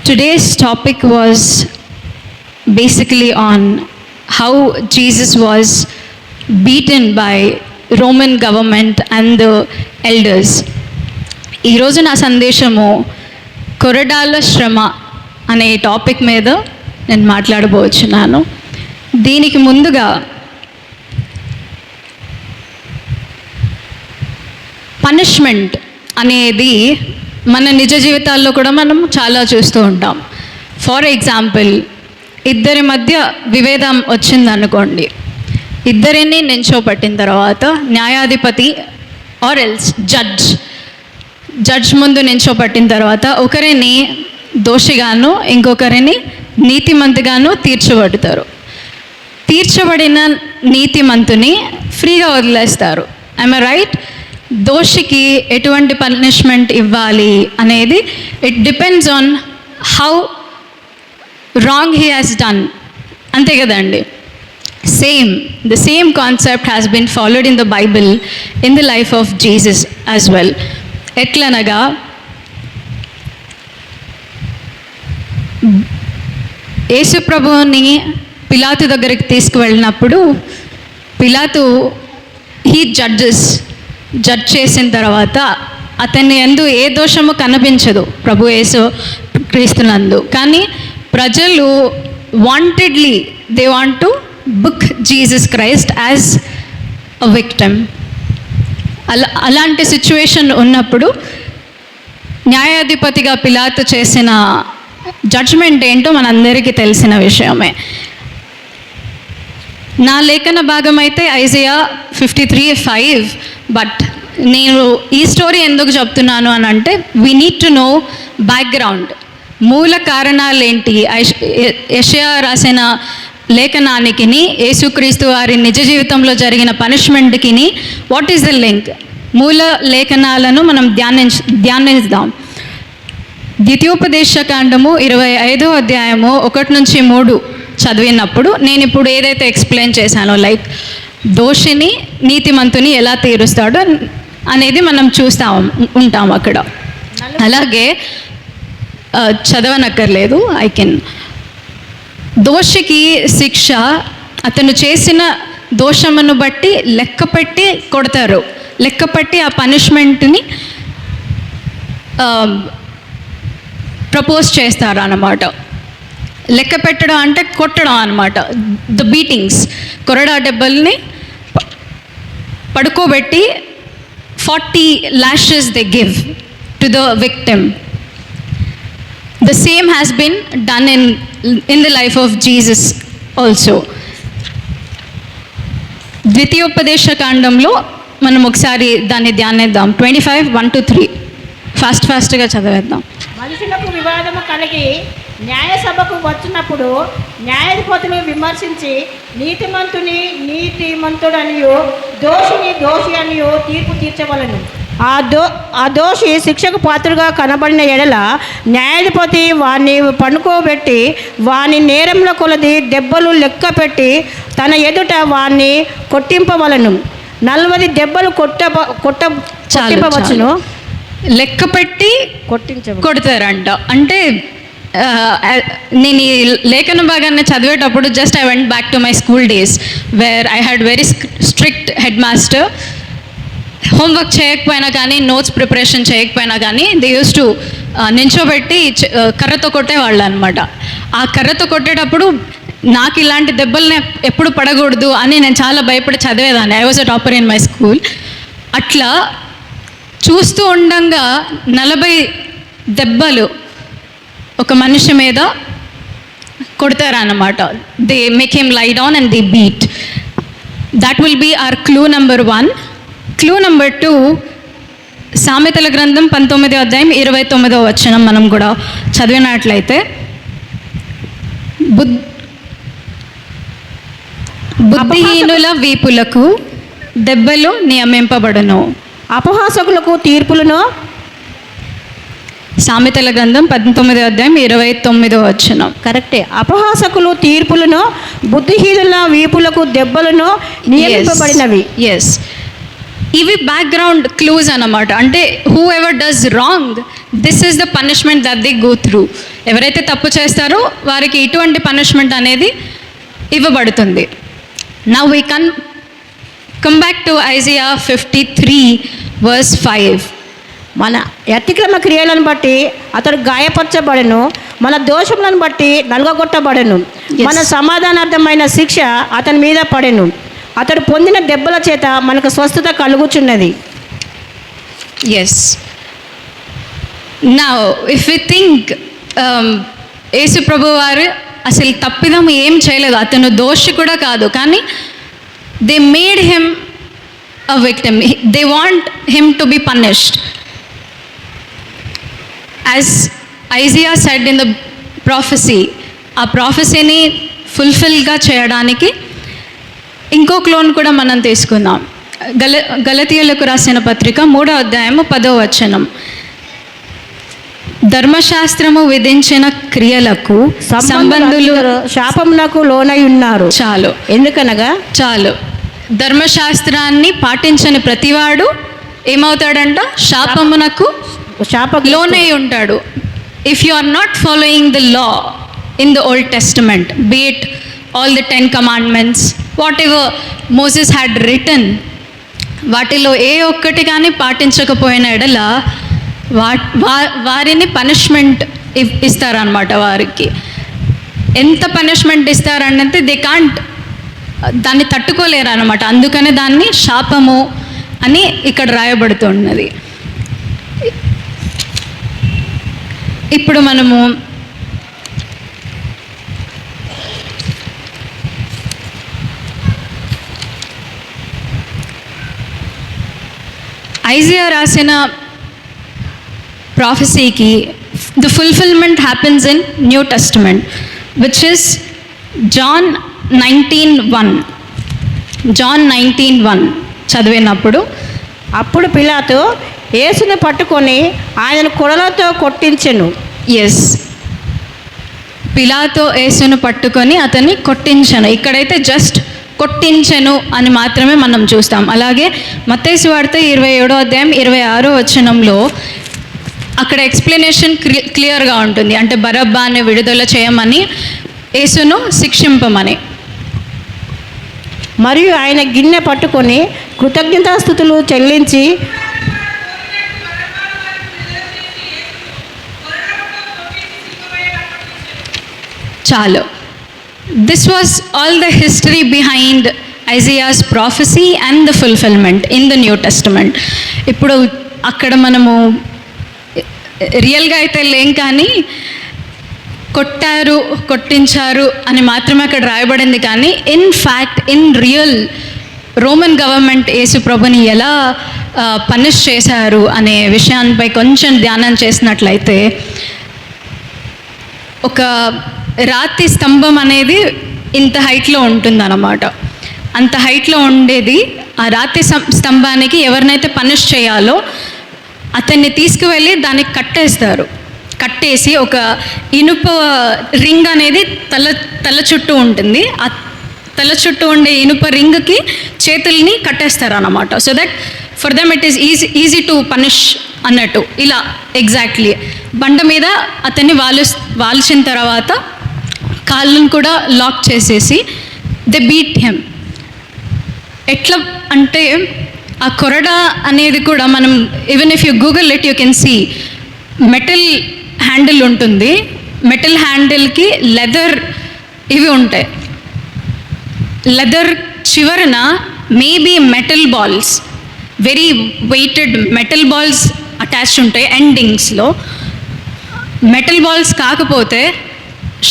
today's topic was basically on how Jesus was beaten by Roman government and the elders. ఈరోజు నా సందేశము కొరడాల శ్రమ అనే టాపిక్ మీద నేను మాట్లాడబోచున్నాను. దీనికి ముందుగా పనిష్మెంట్ అనేది మన నిజ జీవితాల్లో కూడా మనం చాలా చూస్తూ ఉంటాం. ఫర్ ఎగ్జాంపుల్, ఇద్దరి మధ్య విభేదం వచ్చిందనుకోండి, ఇద్దరిని నించోబట్టిన తర్వాత న్యాయాధిపతి ఆర్ ఎల్స్ జడ్జ్ ముందు నించోబట్టిన తర్వాత ఒకరిని దోషిగాను ఇంకొకరిని నీతిమంతుగాను తీర్చబడతారు. తీర్చబడిన నీతిమంతుని ఫ్రీగా వదిలేస్తారు. I'm right? దోషికి ఎటువంటి పనిష్మెంట్ ఇవ్వాలి అనేది it depends on how wrong he has done. అంతే కదండి. The same concept has been followed in the Bible in the life of Jesus as well. ఎట్లనగా యేసు ప్రభువుని పిలాతు దగ్గరికి తీసుకువెళ్ళినప్పుడు పిలాతు జడ్జ్ చేసిన తర్వాత అతన్ని యందు ఏ దోషము కనిపించదు ప్రభు యేసు క్రీస్తునందు. కానీ ప్రజలు they want to book Jesus Christ as a victim. అలాంటి సిచ్యువేషన్ ఉన్నప్పుడు న్యాయాధిపతిగా పిలాతు చేసిన జడ్జ్మెంట్ ఏంటో మనందరికీ తెలిసిన విషయమే. నా లేఖన భాగం అయితే ఐజయా 53:5. బట్ నేను ఈ స్టోరీ ఎందుకు చెప్తున్నాను అని అంటే, we need to know background, మూల కారణాలు ఏంటి. యెషయా రాసిన లేఖనానికి యేసుక్రీస్తు వారి నిజ జీవితంలో జరిగిన పనిష్మెంట్కి వాట్ ఈస్ ద లింక్? మూల లేఖనాలను మనం ధ్యానిద్దాం. ద్వితీయోపదేశకాండము 25వ అధ్యాయము 1-3 చదివినప్పుడు నేను ఇప్పుడు ఏదైతే ఎక్స్ప్లెయిన్ చేశానో, లైక్ దోషిని నీతిమంతుని ఎలా తీరుస్తాడో అనేది మనం ఉంటాం అక్కడ. అలాగే చదవనక్కర్లేదు, దోషికి శిక్ష అతను చేసిన దోషమును బట్టి లెక్కపెట్టి కొడతారు. లెక్కపెట్టి ఆ పనిష్మెంట్ని ప్రపోజ్ చేస్తారు అన్నమాట. లెక్క పెట్టడం అంటే కొట్టడం అన్నమాట. ద బీటింగ్స్, కొరడా దెబ్బల్ని పడుకోబెట్టి 40 lashes they give to the victim. The same has been done in the life of Jesus also. ద్వితీయోపదేశకాండంలో మనం ఒకసారి దాన్ని ధ్యానిద్దాం. 25:1-3 ఫాస్ట్గా చదివేద్దాం. మనుషులకు వివాదము కలిగి న్యాయసభకు వచ్చినప్పుడు న్యాయాధిపతులు విమర్శించి నీతిమంతుడనియు దోషిని దోషి అనియు తీర్పు తీర్చవలను. ఆ దోషి శిక్షకు పాత్రుడుగా కనబడిన ఎడల న్యాయాధిపతి వాణ్ణి పండుకోబెట్టి వాని నేరంలో కొలది దెబ్బలు లెక్క పెట్టి తన ఎదుట వాణ్ణి కొట్టింపవలను. 40 దెబ్బలు కొట్టింపవచ్చును. లెక్క పెట్టి కొడతారంట. అంటే నేను ఈ లేఖన భాగాన్ని చదివేటప్పుడు just I went back to my school days where I had very strict head master. Homework చేయకపోయినా కానీ, నోట్స్ ప్రిపరేషన్ చేయకపోయినా కానీ దే యూస్ టు నించోబెట్టి కర్రతో కొట్టేవాళ్ళు అనమాట. ఆ కర్రతో కొట్టేటప్పుడు నాకు ఇలాంటి దెబ్బల్ని ఎప్పుడు పడకూడదు అని నేను చాలా భయపడి చదివేదాన్ని. I was a topper in my school. అట్లా చూస్తూ ఉండంగా 40 దెబ్బలు ఒక మనిషి మీద కొడతారన్నమాట. They make him lie down and they beat. That will be our clue number 1. Clue number 2, సామెతల గ్రంథం 19వ అధ్యాయం 29వ వచనం మనం కూడా చదివినట్లయితే, బుద్ధిహీనుల వీపులకు దెబ్బలు నియమింపబడును, అపహాసకులకు తీర్పులను. సామెతల గ్రంథం 19వ అధ్యాయం 29వ వచనం. కరెక్టే. అపహాసకులు తీర్పులను, బుద్ధిహీనుల వీపులకు దెబ్బలను నియమింపబడినవి. ఎస్. ఇవి బ్యాక్గ్రౌండ్ క్లూజ్ అన్నమాట. అంటే who ever does wrong, this is the punishment that they go through. ఎవరైతే తప్పు చేస్తారో వారికి ఇటువంటి పనిష్మెంట్ అనేది ఇవ్వబడుతుంది. Now we come back to Isaiah 53 verse 5. మన అతిక్రమ క్రియలను బట్టి అతడు గాయపరచబడెను, మన దోషములను బట్టి నలుగగొట్టబడెను. మన సమాధానార్థమైన శిక్ష అతని మీద పడెను, అతడు పొందిన దెబ్బల చేత మనకు స్వస్థత కలుగుచున్నది. Yes. Now if we think Yesu ప్రభు వారు అసలు తప్పిదం ఏం చేయలేదు, అతను దోషి కూడా కాదు, కానీ they made him a victim. They want him to be punished. As Isaiah said in the prophecy, ఆ ప్రాఫెసీని ఫుల్ఫిల్గా చేయడానికి ఇంకో క్లోన్ కూడా మనం తీసుకుందాం. గలతీయులకు రాసిన పత్రిక 3వ అధ్యాయము 10వ వచనం. ధర్మశాస్త్రము విధించిన క్రియలకు సంబంధులు శాపమునకు లోనై ఉన్నారు. చాలు, ఎందుకనగా చాలు. ధర్మశాస్త్రాన్ని పాటించని ప్రతివాడు ఏమవుతాడంట? శాపమునకు లోనై ఉంటాడు. If you are not following the law in the Old Testament, be it all the 10 commandments, whatever Moses had written, వాటిలో ఏ ఒక్కటి కానీ పాటించకపోయిన ఎడల వారిని పనిష్మెంట్ ఇస్తారనమాట. వారికి ఎంత పనిష్మెంట్ ఇస్తారనంటే దే కాంట్, దాన్ని తట్టుకోలేరు అనమాట. అందుకనే దాన్ని శాపము అని ఇక్కడ రాయబడుతున్నది. ఇప్పుడు మనము ఐజియా రాసిన ప్రాఫెసీకి the fulfilment happens in New Testament, which is John 19:1. John 19:1 చదివినప్పుడు, అప్పుడు పిలాతు యేసుని పట్టుకొని ఆయనను కొరలతో కొట్టించెను. ఎస్, పిలాతు యేసును పట్టుకొని అతన్ని కొట్టించను. ఇక్కడైతే జస్ట్ కొట్టించెను అని మాత్రమే మనం చూస్తాం. అలాగే మత్తయి సువార్త 27వ అధ్యాయం 26వ వచనంలో అక్కడ ఎక్స్ప్లెనేషన్ క్లియర్గా ఉంటుంది. అంటే బరబ్బాని విడుదల చేయమని, యేసును శిక్షింపమని. మరియు ఆయన గిన్నె పట్టుకొని కృతజ్ఞతాస్తుతులు చెల్లించి చాలు. This was all the history behind Isaiah's prophecy and the fulfilment in the New Testament. ఇప్పుడు అక్కడ మనము రియల్గా అయితే లేం, కానీ కొట్టారు, కొట్టించారు అని మాత్రమే అక్కడ రాయబడింది. కానీ in fact, in real Roman government Yesu ప్రభుని ఎలా పనిష్ చేశారు అనే విషయాన్పై కొంచెం ధ్యానం చేసినట్లయితే, ఒక రాతి స్తంభం అనేది ఇంత హైట్లో ఉంటుందన్నమాట. అంత హైట్లో ఉండేది. ఆ రాతి స్తంభానికి ఎవరినైతే పనిష్ చేయాలో అతన్ని తీసుకువెళ్ళి దానికి కట్టేస్తారు. కట్టేసి ఒక ఇనుప రింగ్ అనేది తల చుట్టూ ఉంటుంది. ఆ తల చుట్టూ ఉండే ఇనుప రింగ్కి చేతుల్ని కట్టేస్తారు అన్నమాట. So that for them it is easy to punish అన్నట్టు. ఇలా ఎగ్జాక్ట్లీ బండ మీద అతన్ని వాల్చిన తర్వాత కాళ్ళను కూడా లాక్ చేసేసి దే బీట్ హెమ్. ఎట్లా అంటే ఆ కొరడ అనేది కూడా మనం even if you Google it you can see metal handle ఉంటుంది. మెటల్ హ్యాండిల్కి లెదర్ ఇవి ఉంటాయి. లెదర్ చివరన maybe metal balls, very weighted metal balls attached ఉంటాయి ఎండింగ్స్లో. మెటల్ బాల్స్ కాకపోతే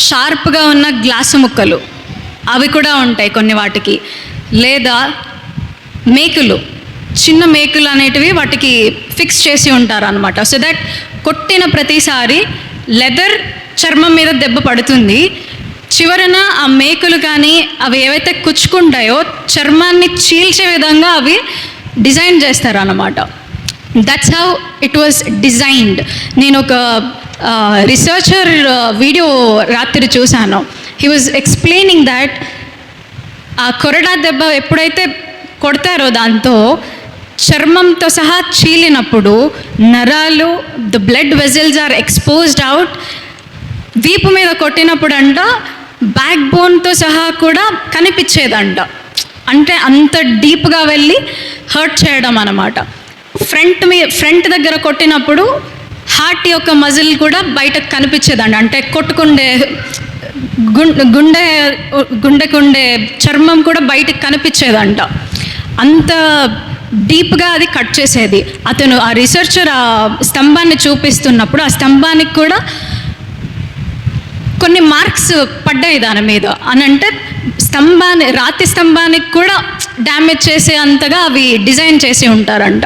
షార్ప్గా ఉన్న గ్లాసు ముక్కలు అవి కూడా ఉంటాయి కొన్ని వాటికి. లేదా మేకులు, చిన్న మేకులు అనేటివి వాటికి ఫిక్స్ చేసి ఉంటారు అనమాట. సో దట్ కొట్టిన ప్రతిసారి లెదర్ చర్మం మీద దెబ్బ పడుతుంది. చివరన ఆ మేకులు కానీ అవి ఏవైతే కుచ్చుకుంటాయో చర్మాన్ని చీల్చే విధంగా అవి డిజైన్ చేస్తారు అన్నమాట. That's how it was designed. నేను ఒక రీసెర్చర్ వీడియో రాత్రి చూశాను. హీ వాజ్ ఎక్స్ప్లెయినింగ్ దట్ ఆ కొరడా దెబ్బ ఎప్పుడైతే కొడతారో దాంతో చర్మంతో సహా చీలినప్పుడు నరాలు, the blood vessels are exposed out. వీపు మీద కొట్టినప్పుడు అంట బ్యాక్ బోన్తో సహా కూడా కనిపించేదంట. అంటే అంత డీప్గా వెళ్ళి హర్ట్ చేయడం అన్నమాట. ఫ్రంట్ దగ్గర కొట్టినప్పుడు హార్ట్ యొక్క మజిల్ కూడా బయటకు కనిపించేదంట. అంటే కొట్టుకుండే గుండెకుండే చర్మం కూడా బయటకు కనిపించేదంట. అంత డీప్గా అది కట్ చేసేది. అతను ఆ రీసెర్చర్ ఆ స్తంభాన్ని చూపిస్తున్నప్పుడు ఆ స్తంభానికి కూడా కొన్ని మార్క్స్ పడ్డాయి దాని మీద. అని అంటే రాతి స్తంభానికి కూడా డ్యామేజ్ చేసే అంతగా అవి డిజైన్ చేసి ఉంటారంట.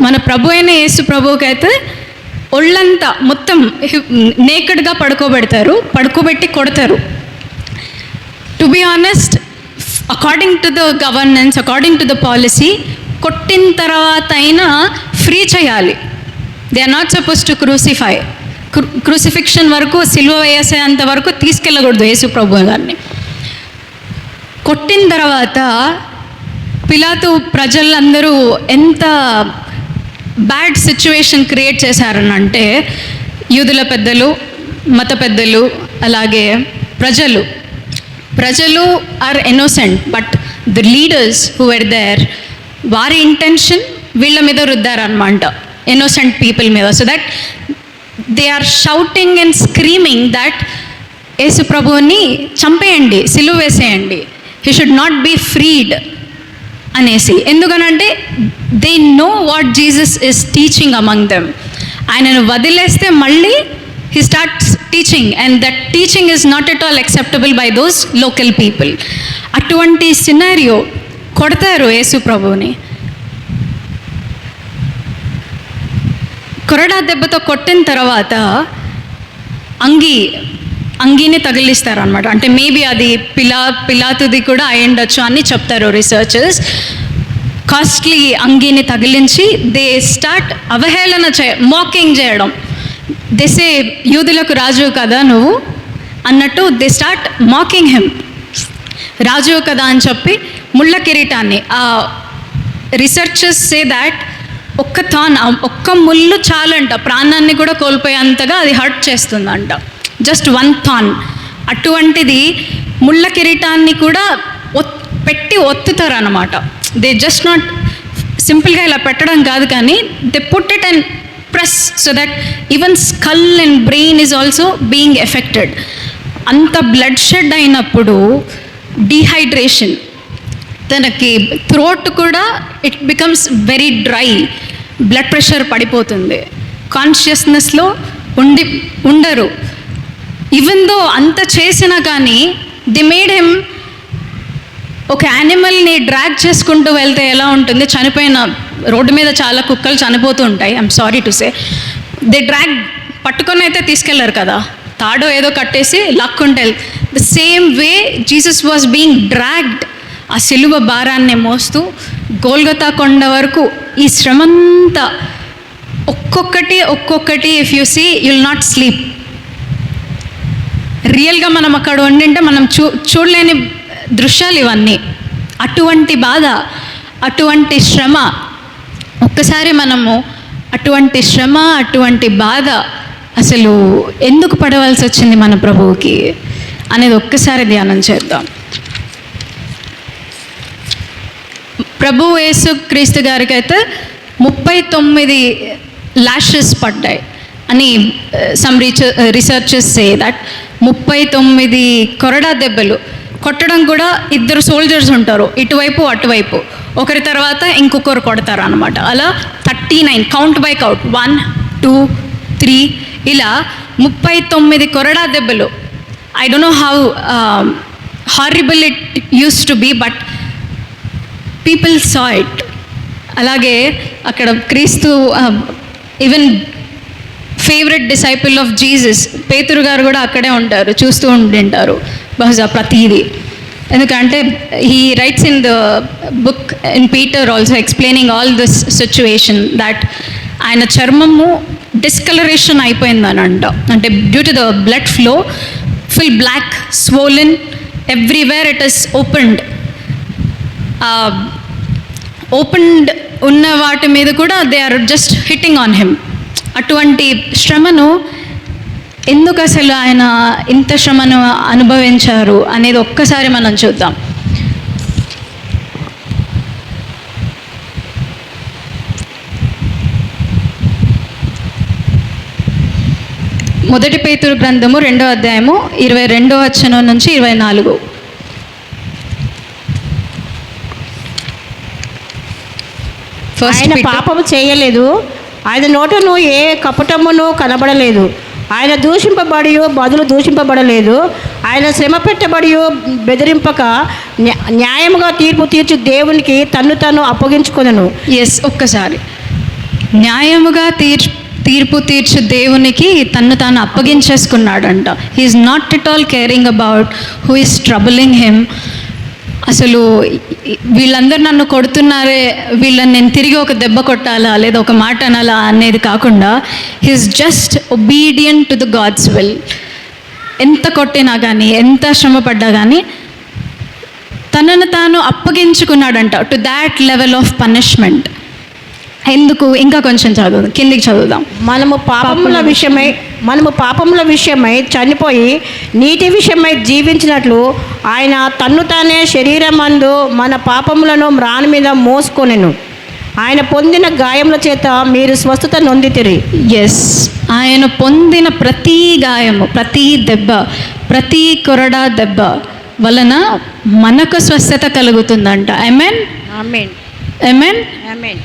మన ప్రభు అయిన యేసు ప్రభువుకి అయితే ఒళ్ళంతా మొత్తం నేకెడ్గా పడుకోబెట్టి కొడతారు. To be honest, according to the governance, according to the policy, కొట్టిన తర్వాత అయినా ఫ్రీ చేయాలి. They are not suppose to crucify. Crucifixion వరకు, సిలువ వేసేంత వరకు తీసుకెళ్ళకూడదు యేసు ప్రభు గారిని. కొట్టిన తర్వాత పిలాతు ప్రజలందరూ ఎంత బ్యాడ్ సిచ్యువేషన్ క్రియేట్ చేశారనంటే, యూదుల పెద్దలు, మత పెద్దలు, అలాగే ప్రజలు are innocent, but the leaders who were there, వారి ఇంటెన్షన్ వీళ్ళ మీద రుద్దారనమాట, ఇన్నోసెంట్ పీపుల్ మీద. So that they are shouting and screaming that Yesu ప్రభువుని చంపేయండి, సిలువ వేసేయండి, he should not be freed అనేసి. ఎందుకనంటే they know what Jesus is teaching among them. ఆయనను వదిలేస్తే మళ్ళీ he starts teaching, and that teaching is not at all acceptable by those local people. అటువంటి సినారియో కొడతారు యేసు ప్రభువుని. కొరడా దెబ్బతో కొట్టిన తర్వాత అంగీని తగిలిస్తారనమాట. అంటే మేబీ అది పిలాతుది కూడా అయి ఉండొచ్చు అని చెప్తారు రీసెర్చర్స్. కాస్ట్లీ అంగీని తగిలించి దే స్టార్ట్ అవహేళన మాకింగ్ చేయడం. దే సే, యూదులకు రాజు కదా నువ్వు అన్నట్టు దే స్టార్ట్ మాకింగ్ హిమ్. రాజు కదా అని చెప్పి ముళ్ళ కిరీటాన్ని, ఆ రీసెర్చర్స్ సే దాట్ ఒక్క ముళ్ళు చాలంట ప్రాణాన్ని కూడా కోల్పోయేంతగా అది హర్ట్ చేస్తుందంట. Just 1 than. అటువంటిది ముళ్ళ కిరీటాన్ని కూడా పెట్టి ఒత్తుతారు అన్నమాట. దే జస్ట్ నాట్ సింపుల్గా ఇలా పెట్టడం కాదు, కానీ they put it and press so that even skull and brain is also being affected. అంత బ్లడ్ షెడ్ అయినప్పుడు డీహైడ్రేషన్, తనకి థ్రోట్ కూడా it becomes very dry, blood pressure పడిపోతుంది, కాన్షియస్నెస్లో ఉండరు. ఈవెన్ దో అంత చేసినా కానీ ది మేడ్ హిమ్ ఒక యానిమల్ని డ్రాగ్ చేసుకుంటూ వెళ్తే ఎలా ఉంటుంది, చనిపోయిన రోడ్డు మీద చాలా కుక్కలు చనిపోతూ ఉంటాయి, I'm sorry to say, they drag పట్టుకొని అయితే తీసుకెళ్లరు కదా, తాడో ఏదో కట్టేసి లాక్కుంటే. The same way Jesus was being dragged, ఆ సిలువ భారాన్ని మోస్తూ గోల్గొతా కొండ వరకు. ఈ శ్రమంతా ఒక్కొక్కటి if you see you'll not sleep. రియల్గా మనం అక్కడ ఉండింటే మనం చూడలేని దృశ్యాలు ఇవన్నీ. అటువంటి బాధ, అటువంటి శ్రమ, ఒక్కసారి మనము అటువంటి శ్రమ, అటువంటి బాధ అసలు ఎందుకు పడవలసి వచ్చింది మన ప్రభువుకి అనేది ఒక్కసారి ధ్యానం చేద్దాం. ప్రభు యేసు క్రీస్తు గారికి అయితే 39 lashes పడ్డాయి అని సమ్ రీసెర్చర్స్ సే దట్. 39 కొరడా దెబ్బలు కొట్టడం కూడా 2 సోల్జర్స్ ఉంటారు, ఇటువైపు అటువైపు, ఒకరి తర్వాత ఇంకొకరు కొడతారు అనమాట. అలా 39 కౌంట్ బై కౌంట్ 1 2 3 ఇలా 39 కొరడా దెబ్బలు. I don't know how horrible it use to be, but people saw it. అలాగే అక్కడ క్రీస్తు even favourite disciple of Jesus పేతురు గారు కూడా అక్కడే ఉంటారు, చూస్తూ ఉండింటారు బహుశా ప్రతీది. ఎందుకంటే he writes in the book in Peter also explaining all this situation that ఆయన చర్మము డిస్కలరేషన్ అయిపోయిందని అంట. అంటే due to the blood flow full black, swollen, everywhere it is opened. Opened ఉన్న వాటి మీద కూడా they are just hitting on him. అటువంటి శ్రమను ఎందుకు అసలు ఆయన ఇంత శ్రమను అనుభవించారు అనేది ఒక్కసారి మనం చూద్దాం. మొదటి పేతురు గ్రంథము 2వ అధ్యాయము 22వ వచనం నుంచి 24. ఆయన పాపము చేయలేదు, ఆయన నోటను ఏ కపటమును కనబడలేదు, ఆయన దూషింపబడి బదులు దూషింపబడలేదు, ఆయన శ్రమ పెట్టబడి బెదిరింపక న్యాయముగా తీర్పు తీర్చి దేవునికి తన్ను తాను అప్పగించుకొనెను. ఎస్, ఒక్కసారి న్యాయముగా తీర్పు తీర్చు దేవునికి తన్ను తాను అప్పగించేసుకున్నాడంట. He is not at all caring about who is troubling him. అసలు వీళ్ళందరూ నన్ను కొడుతున్నారే, వీళ్ళని నేను తిరిగి ఒక దెబ్బ కొట్టాలా లేదా ఒక మాట అనాలా అనేది కాకుండా he is just obedient to the God's will. ఎంత కొట్టినా కానీ, ఎంత శ్రమ పడ్డా కానీ తనను తాను అప్పగించుకున్నాడంట to that level of punishment. ఎందుకు? ఇంకా కొంచెం కిందికి చదువుదాం. మనము పాపముల విషయమై చనిపోయి నీతి విషయమై జీవించినట్లు ఆయన తన్ను తానే శరీరమందు మన పాపములను మ్రాని మీద మోసుకొనెను. ఆయన పొందిన గాయముల చేత మీరు స్వస్థత నొందితిరి. ఎస్, ఆయన పొందిన ప్రతి గాయము, ప్రతి దెబ్బ, ప్రతి కొరడా దెబ్బ వలన మనకు స్వస్థత కలుగుతుందంట. ఆమేన్, ఆమేన్, ఆమేన్, ఆమేన్.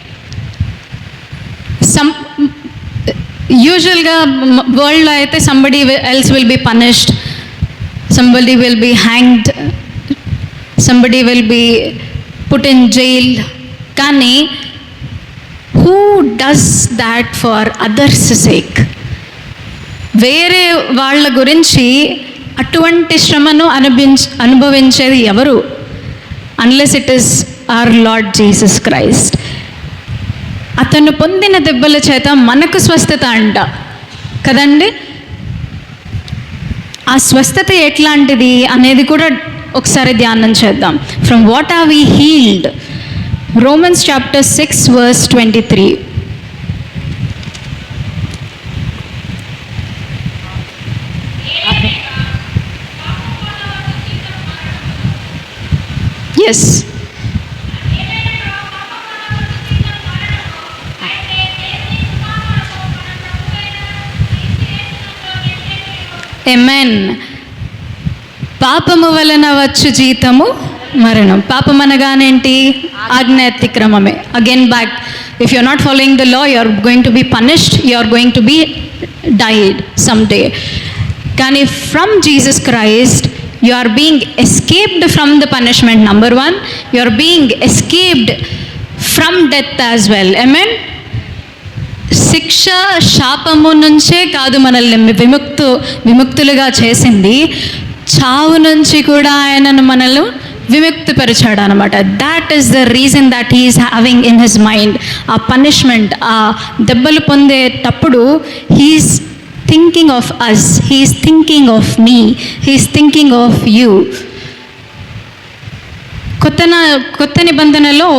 యూజువల్గా వరల్డ్లో అయితే somebody else will be punished, somebody will be hanged, somebody will be put in jail. కానీ who does that for others sake? వేరే వాళ్ళ గురించి అటువంటి శ్రమను అనుభవించేది ఎవరు? Unless it is our Lord Jesus Christ. అతను పొందిన దెబ్బల చేత మనకు స్వస్థత అంట కదండి. ఆ స్వస్థత ఎట్లాంటిది అనేది కూడా ఒకసారి ధ్యానం చేద్దాం. From what are we healed? Romans chapter 6 verse 23. Yes, amen. పాపము వలన వచ్చు జీతము మరణం. పాపం అనగానేంటి? ఆజ్ఞ అతిక్రమమే. Again back, if you are not following the law, you are going to be punished, you are going to be died some day. కానీ from Jesus Christ you are being escaped from the punishment. Number 1, you are being escaped from death as well. ఆమేన్. శిక్ష, శాపము నుంచే కాదు మనల్ని విముక్తులుగా చేసింది, చావు నుంచి కూడా ఆయనను మనల్ని విముక్తిపరిచాడు అనమాట. That is the reason that he is having in his mind. ఆ పనిష్మెంట్, ఆ దెబ్బలు పొందేటప్పుడు he is thinking of us, he is thinking of me, he is thinking of you. కొత్త నిబంధనలో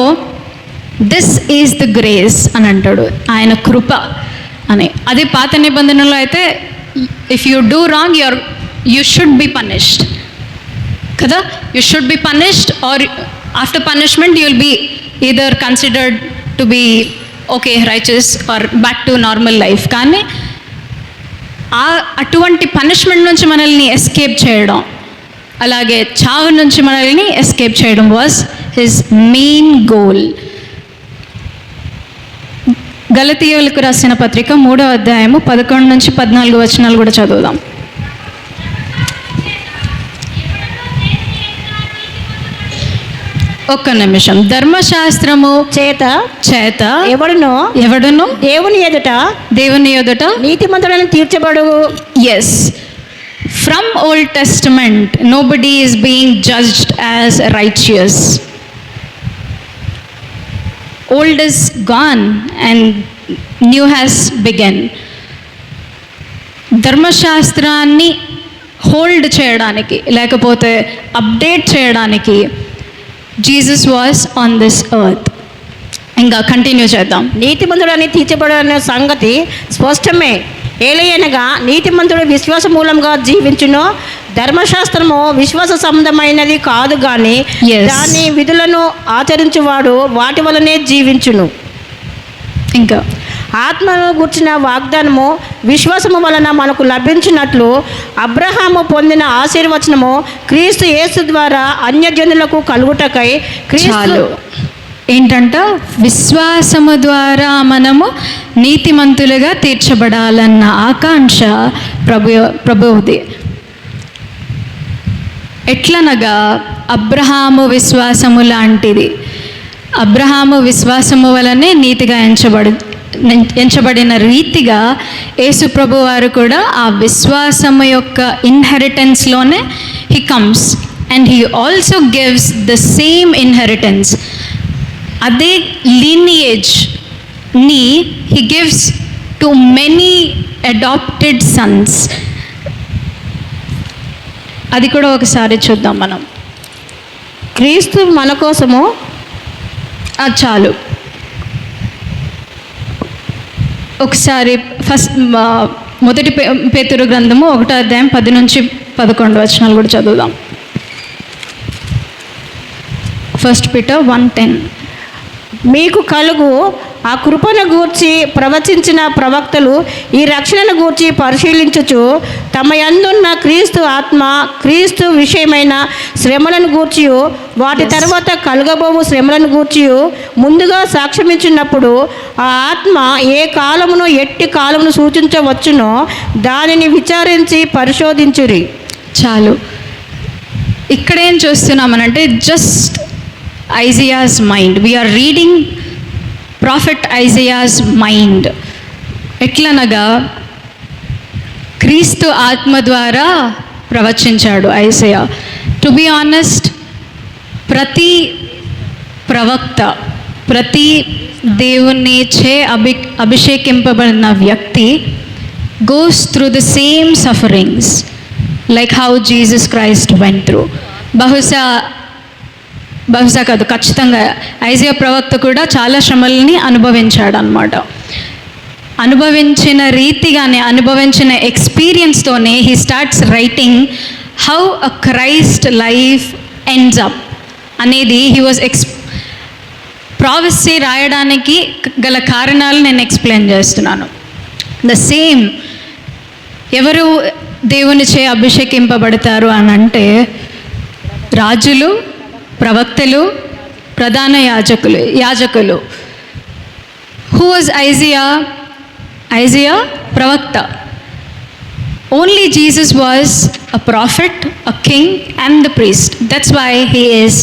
దిస్ ఈజ్ ద గ్రేస్ అని అంటాడు, ఆయన కృప అని. అదే పాత నిబంధనలో అయితే if you do wrong you should be punished కదా. You should be punished, or after punishment you will be either considered to be okay righteous or back to normal life. కానీ అటువంటి పనిష్మెంట్ నుంచి మనల్ని ఎస్కేప్ చేయడం, అలాగే చావు నుంచి మనల్ని ఎస్కేప్ చేయడం వాజ్ హిజ్ మెయిన్ గోల్. గలతీయులకు రాసిన పత్రిక 3వ అధ్యాయము 11 నుంచి 14 వచనాలు కూడా చదువుదాం. ఒక్క నిమిషం. ధర్మశాస్త్రము చేత ఎవడును దేవుని ఎదుట నీతిమంతులను తీర్చబడు. Yes, from Old Testament nobody is being judged as righteous. Old is gone and new has begun. ధర్మశాస్త్రాన్ని హోల్డ్ చేయడానికి లేకపోతే అప్డేట్ చేయడానికి Jesus was on this earth. ఇంకా కంటిన్యూ చేద్దాం. నీతిమంతుడని తీర్చబడిన సంగతి స్పష్టమే. ఏలయనగా నీతిమంతుడు విశ్వాస మూలంగా జీవించును. ధర్మశాస్త్రము విశ్వాస సంబంధమైనది కాదు కానీ Yes. దాని విధులను ఆచరించువాడు వాటి వలనే జీవించును. ఇంకా ఆత్మను గుర్చిన వాగ్దానము విశ్వాసము వలన మనకు లభించినట్లు అబ్రహాము పొందిన ఆశీర్వచనము క్రీస్తు యేసు ద్వారా అన్యజనులకు కలుగుటకై చాలు. ఏంటంట? విశ్వాసము ద్వారా మనము నీతిమంతులుగా తీర్చబడాలన్న ఆకాంక్ష ప్రభువుది. ఎట్లనగా అబ్రహాము విశ్వాసము లాంటిది. అబ్రహాము విశ్వాసము వలనే నీతిగా ఎంచబడిన రీతిగా యేసు ప్రభు వారు కూడా ఆ విశ్వాసము యొక్క ఇన్హెరిటెన్స్లోనే he comes and he also gives the same inheritance. అదే లీనియేజ్ని he gives to many adapted sons. అది కూడా ఒకసారి చూద్దాం మనం. క్రీస్తు మన కోసము చాలు. ఒకసారి ఫస్ట్ మొదటి పేతురు గ్రంథము 1వ అధ్యాయం 10 నుంచి 11 వచనాలు కూడా చదువుదాం. 1 Peter 1:10. మీకు కలుగు ఆ కృపను గూర్చి ప్రవచించిన ప్రవక్తలు ఈ రక్షణను గూర్చి పరిశీలించుచు తమ యందున్న క్రీస్తు ఆత్మ క్రీస్తు విషయమైన శ్రమలను గూర్చి వాటి తర్వాత కలగబోవు శ్రమలను గూర్చి ముందుగా సాక్ష్యమించినప్పుడు ఆ ఆత్మ ఏ కాలమును ఎట్టి కాలమును సూచించవచ్చునో దానిని విచారించి పరిశోధించురి. చాలు. ఇక్కడేం చూస్తున్నామనంటే just Isaiah's mind. We are reading prophet Isaiah's mind. ఎట్లనగా క్రీస్తు ఆత్మ ద్వారా ప్రవచించాడు ఐజయా. టు బి ఆనెస్ట్, ప్రతి ప్రవక్త, ప్రతి దేవుని చే అభిషేకింపబడిన వ్యక్తి goes through the same sufferings like how Jesus Christ went through. బహుశా కాదు, ఖచ్చితంగా ఐజయా ప్రవక్త కూడా చాలా శ్రమల్ని అనుభవించాడు అన్నమాట. అనుభవించిన రీతిగానే, అనుభవించిన ఎక్స్పీరియన్స్తోనే he starts writing how a Christ life ends up అనేది హీ వాజ్ ప్రాఫెసీ రాయడానికి గల కారణాలు నేను ఎక్స్ప్లెయిన్ చేస్తున్నాను. The same. ఎవరు దేవునిచే అభిషేకింపబడతారు అని అంటే రాజులు, ప్రవక్తలు, ప్రధాన యాజకులు. Who was Isaiah? ఐజియా ప్రవక్త. Only Jesus was a prophet, a king and the priest. That's why he is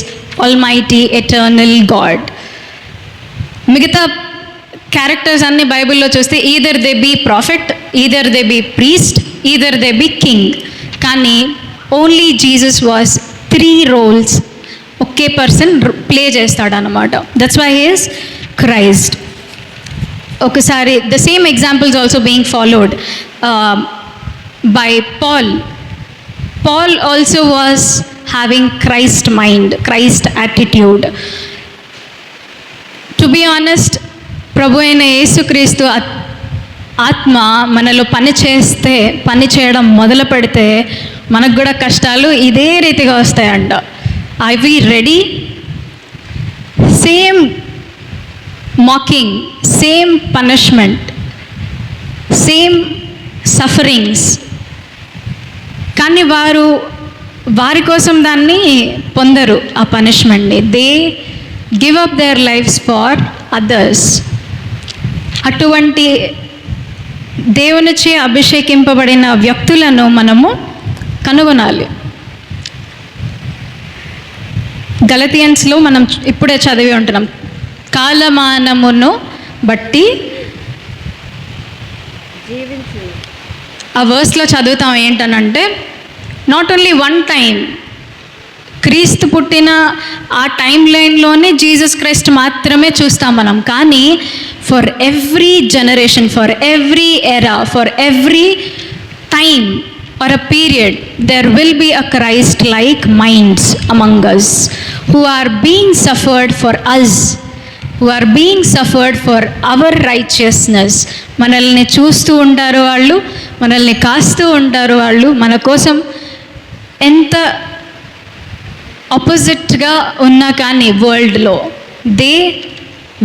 almighty eternal God. మిగతా క్యారెక్టర్స్ అన్ని బైబిల్లో చూస్తే either they be prophet, either they be priest, either they be king. కానీ only Jesus was 3 roles ఒకే person play చేస్తాడనమాట. That's why he is Christ. ఒకసారి the same examples also being followed by Paul. Paul also was having Christ mind, Christ attitude. To be honest, ప్రభు అయిన యేసుక్రీస్తు ఆత్మ మనలో పని చేయడం మొదలు పెడితే మనకు కూడా కష్టాలు ఇదే రీతిగా వస్తాయంట. Are we ready? Same mocking, same punishment, same sufferings. కానీ వారి కోసం దాన్ని పొందరు, ఆ పనిష్మెంట్ని. They give up their lives for others. అటువంటి దేవునిచే అభిషేకింపబడిన వ్యక్తులను మనము కనుగొనాలి. గలతియన్స్లో మనం ఇప్పుడే చదివి ఉంటున్నాం, కాలమానమును బట్టి ఆ వర్స్లో చదువుతాం ఏంటనంటే, నాట్ ఓన్లీ వన్ టైం, క్రీస్తు పుట్టిన ఆ టైం లైన్లోనే జీసస్ క్రైస్ట్ మాత్రమే చూస్తాం మనం. కానీ for every generation, for every era, for every time or a period, there will be a Christ-like minds among us who are being suffered for us, who are being suffered for our righteousness. మనల్ని చూస్తూ ఉంటారు వాళ్ళు, మనల్ని కాస్తూ ఉంటారు వాళ్ళు, మన కోసం ఎంత ఆపోజిట్గా ఉన్నా కానీ వరల్డ్లో they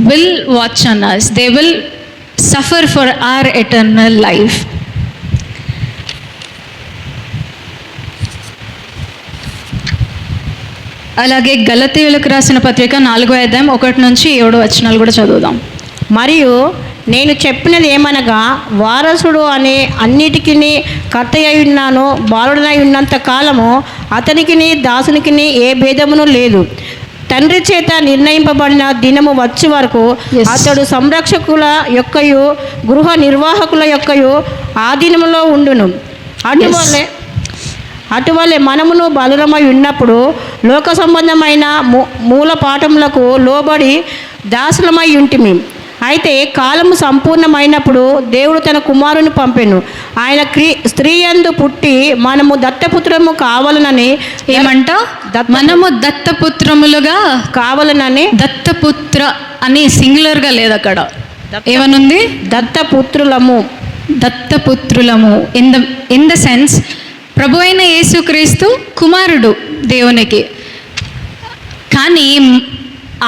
will watch on us, they will suffer for hour eternal life. అలాగే గలతీయులకు రాసిన పత్రిక 4వ అధ్యాయం 1-7 కూడా చదువుదాం. మరియు నేను చెప్పినది ఏమనగా, వారసుడు అనే అన్నిటికీ కర్త అయి ఉన్నాను, బాలుడనై ఉన్నంత కాలము అతనికిని దాసునికిని ఏ భేదమును లేదు. తండ్రి చేత నిర్ణయింపబడిన దినము వచ్చే వరకు Yes. అతడు సంరక్షకుల యొక్కయు గృహ నిర్వాహకుల యొక్కయు ఆధీనములో ఉండును. అటువలే మనమును బలురమై ఉన్నప్పుడు లోక సంబంధమైన మూల పాఠములకు లోబడి దాసులమై ఉంటిమి. అయితే కాలము సంపూర్ణమైనప్పుడు దేవుడు తన కుమారుని పంపెను. ఆయన స్త్రీ యందు పుట్టి మనము దత్తపుత్రము కావాలనని. ఏమంట? మనము దత్తపుత్రములుగా కావాలనని. దత్తపుత్ర అని సింగులర్గా లేదు అక్కడ, ఏమనుంది? దత్తపుత్రులము. దత్తపుత్రులము ఇన్ ద సెన్స్ ప్రభు అయిన యేసుక్రీస్తు కుమారుడు దేవునికి. కానీ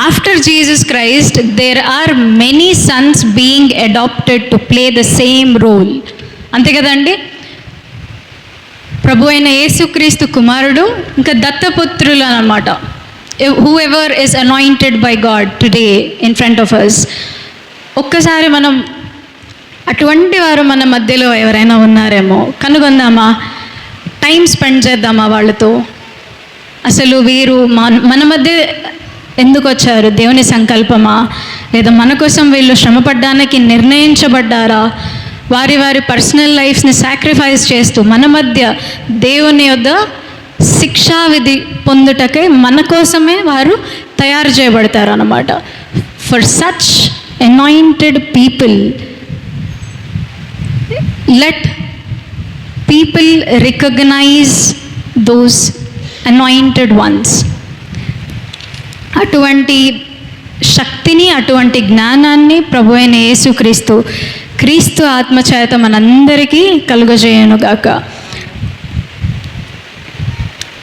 after Jesus Christ there are many sons being adapted to play the same role. అంతే కదండి? ప్రభు అయిన యేసుక్రీస్తు కుమారుడు, ఇంకా దత్తపుత్రులు అన్నమాట. Whoever is anointed by God today in front of us. ఒక్కసారి మనం అటువంటి వారు మన మధ్యలో ఎవరైనా ఉన్నారేమో కనుగొందామా, టైం స్పెండ్ చేద్దామా వాళ్ళతో. అసలు వీరు మన మధ్య ఎందుకు వచ్చారు? దేవుని సంకల్పమా, లేదా మన కోసం వీళ్ళు శ్రమపడ్డానికి నిర్ణయించబడ్డారా? వారి వారి పర్సనల్ లైఫ్స్ని సాక్రిఫైస్ చేస్తూ మన మధ్య దేవుని యొద్ద శిక్షావిధి పొందుటకై మన కోసమే వారు తయారు చేయబడతారు అన్నమాట. For such anointed people let people recognize those anointed ones. అటువంటి శక్తిని, అటువంటి జ్ఞానాన్ని ప్రభు అయిన క్రీస్తు ఆత్మచేత మనందరికీ కలుగజేయనుగాక.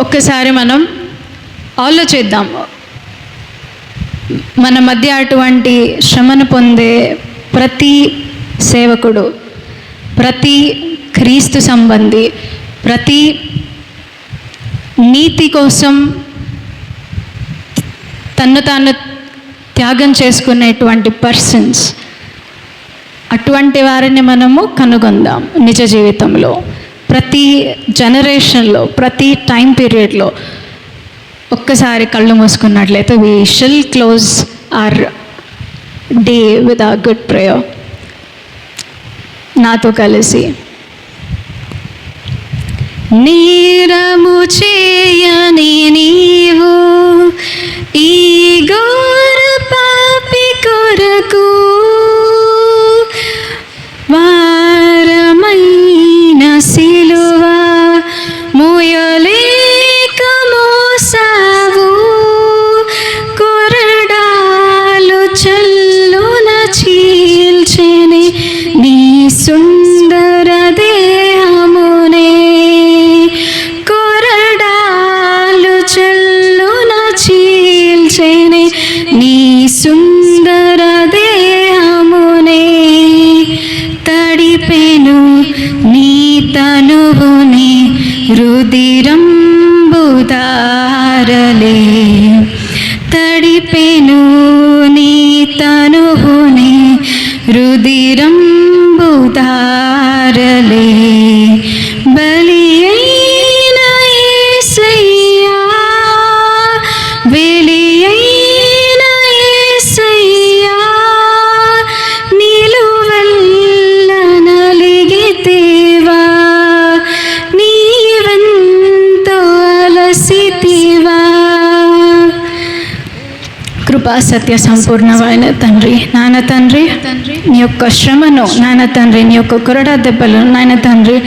ఒక్కసారి మనం ఆలోచిద్దాం, మన మధ్య అటువంటి శ్రమను పొందే ప్రతి సేవకుడు, ప్రతి క్రీస్తు సంబంధి, ప్రతి నీతి కోసం తన్ను తాను త్యాగం చేసుకునేటువంటి పర్సన్స్, అటువంటి వారిని మనము కనుగొందాం నిజ జీవితంలో. ప్రతి జనరేషన్లో, ప్రతి టైం పీరియడ్లో ఒక్కసారి కళ్ళు మూసుకున్నట్లయితే we shall close our day with a good prayer. నాతో కలిసి, నేరము చేయని నీవు ఈ ఘోర పాపి కొరకు భారమైన సిలువ మోయలేక మోసావు, కొరడాలు చల్లున చీల్చెని నీ సుందర దేహమునే, కొరడాలు చల్లున చీల్చెని నీ సుందర దేహమునే, తడిపెను నీ తనువుని రుదిరంబుదారలే, తడిపెను నీ తనువుని రుదిరంబుదారలే, బలి అయిన యేసయ్యా, వెలి అయిన యేసయ్యా, నిలువెల్ల నలిగితేవా, నీవెంతో అలసితివా. కృప కృపా సత్య సంపూర్ణమైన తండ్రి, నాయన తండ్రి నీ యొక్క శ్రమను, నాయన తండ్రి నీ యొక్క కొరడా దెబ్బలు, నాయన తండ్రి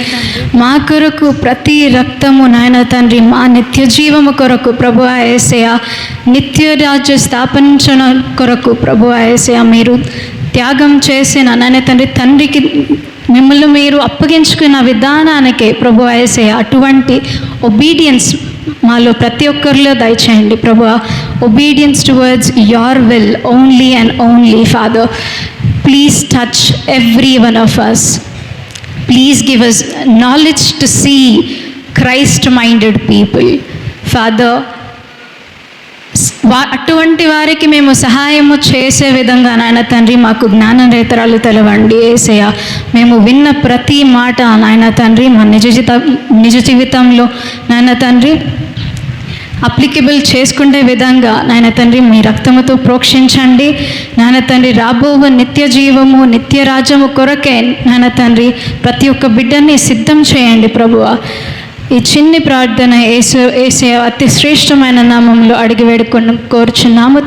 మా కొరకు ప్రతి రక్తము, నాయన తండ్రి మా నిత్య జీవము కొరకు ప్రభువా యేసయ్యా, నిత్య రాజ్య స్థాపించడం కొరకు ప్రభువా యేసయ్యా మీరు త్యాగం చేసిన, నాయన తండ్రి తండ్రికి మిమ్మల్ని మీరు అప్పగించుకున్న విధానానికే ప్రభువా యేసయ్యా అటువంటి ఒబీడియన్స్ మాలో ప్రతి ఒక్కరిలో దయచేయండి ప్రభువా. Obedience towards your will only and only father. Please touch every one of us. Please give us knowledge to see Christ minded people father. అటువంటి వారికి మేము సహాయము చేసే విధంగా నాయన తండ్రి మాకు జ్ఞాన నేత్రాలు తెలవండి యేసయ్యా. మేము విన్న ప్రతి మాట నాయన తండ్రి మా నిజ జీవితంలో నాయన తండ్రి అప్లికబుల్ చేసుకునే విధంగా నాయన తండ్రి మీ రక్తముతో ప్రోక్షించండి నాయన తండ్రి. రాబో నిత్య జీవము నిత్య రాజ్యము కొరకే నాయన తండ్రి ప్రతి ఒక్క బిడ్డని సిద్ధం చేయండి ప్రభువా. ఈ చిన్ని ప్రార్థన యేసు అతి శ్రేష్టమైన నామంలో అడిగి వేడుకొని కోరుచున్నాము.